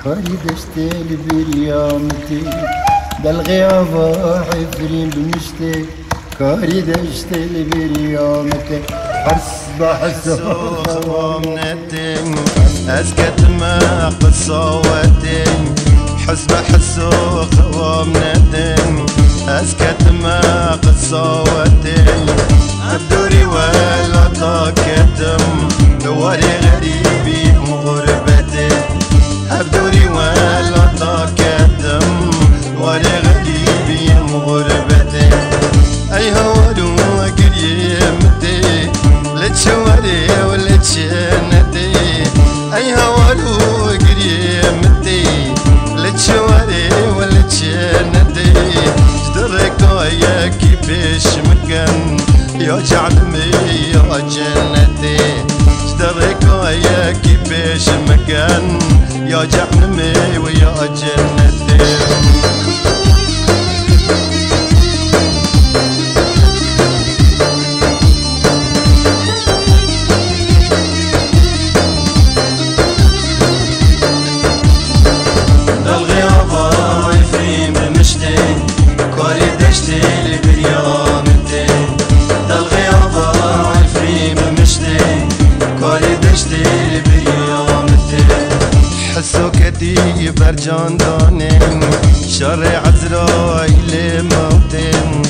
كاري دشتي بريامتي بالغيابة عفرين بمشتي كاري دشتي بريامتي حرس بحس خوامنتين أسكت ما قصوتين حسب حسو خوامنتين أسكت ما قصوتين الدوري ولا طاقتم دواري غريبي مغربتي الدوري ولا طاقتم دواري غريبي مغربتي أي هوالو قريمتي لتشواري ولتشنتي أي هوالو قريمتي لتشواري ولتشنتي جدرك يا كيفاش مكان يا جعلمي يا جنتي جدرك يا كيفاش مكان يا جعلمي ويا جنتي حسوكتي برجان دانين شر عزرائيل موتين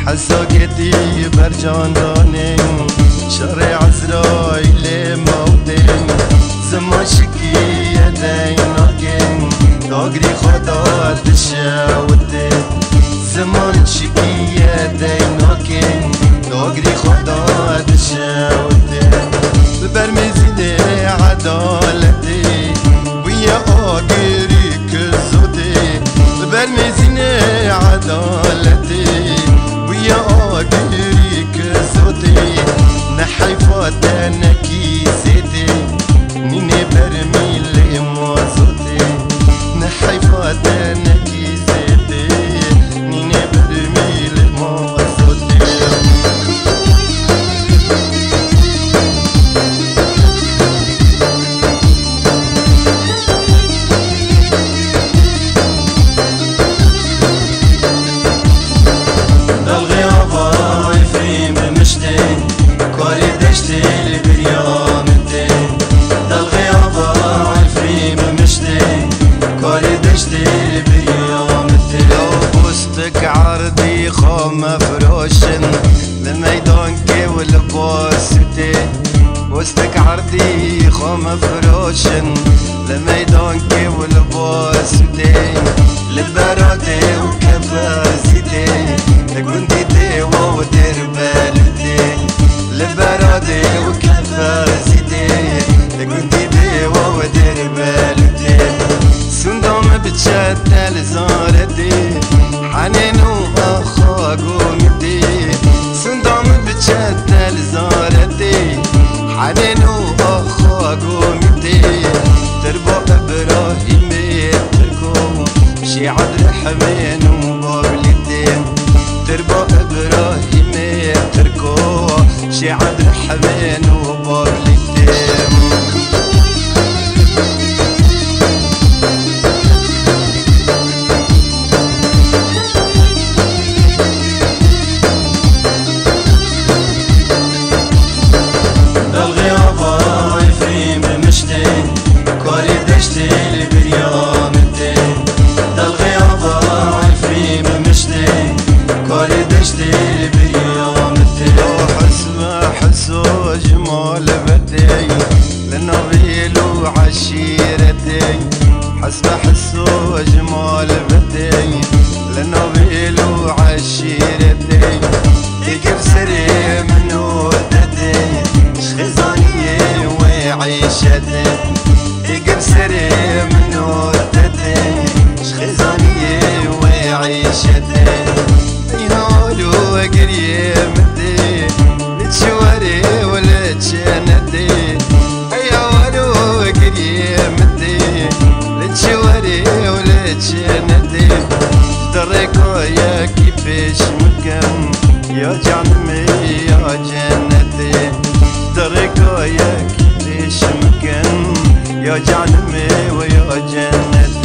حسوكتي برجان دانين شر عزرائيل موتين زمان شكي يديناكين داغري خدا تشاوتي زمان شكي يديناكين داغري خدا تشاوتي ببرمزي عدالتي ويا آقري كزوتي ببرمزي عدالتي ويا آقري كزوتي نحيفات نكيزتي نيني برميل مازوتي نحيفات نكيزتي نيني برميل مازوتي عرضي خام فروشن للميدان كي والبوستي وسطك عرضي خام فروشن للميدان كي والبوستي للبرادي وكفازتي لكنتي ديوة ودير بالتي للبرادي وكفازتي لكنتي ديوة ودير بالتي سندوم بتشتل زارتي حنينو أخا قومتي سندوم بتشتل زارتي حنينو أخا قومتي تربو إبراهيم تركو شي عبد الرحمن وبابلتي تربو إبراهيم تركو شي عبد الرحمن وبابلتي عشيرتي حسب حسو جمال بدي لنوبيل وعشيرتي تقف سري من ودتي شخزانية وعيشتي تقف سري من ودتي شخزانية وعيشتي يهولو قريمتي لتشواري ولا تشنتي لتشواري ولتشنتي دريكو يا كيفاش مكان يا جعلمي يا جنتي دريكو يا كيفاش مكان يا جانمي ويا جنتي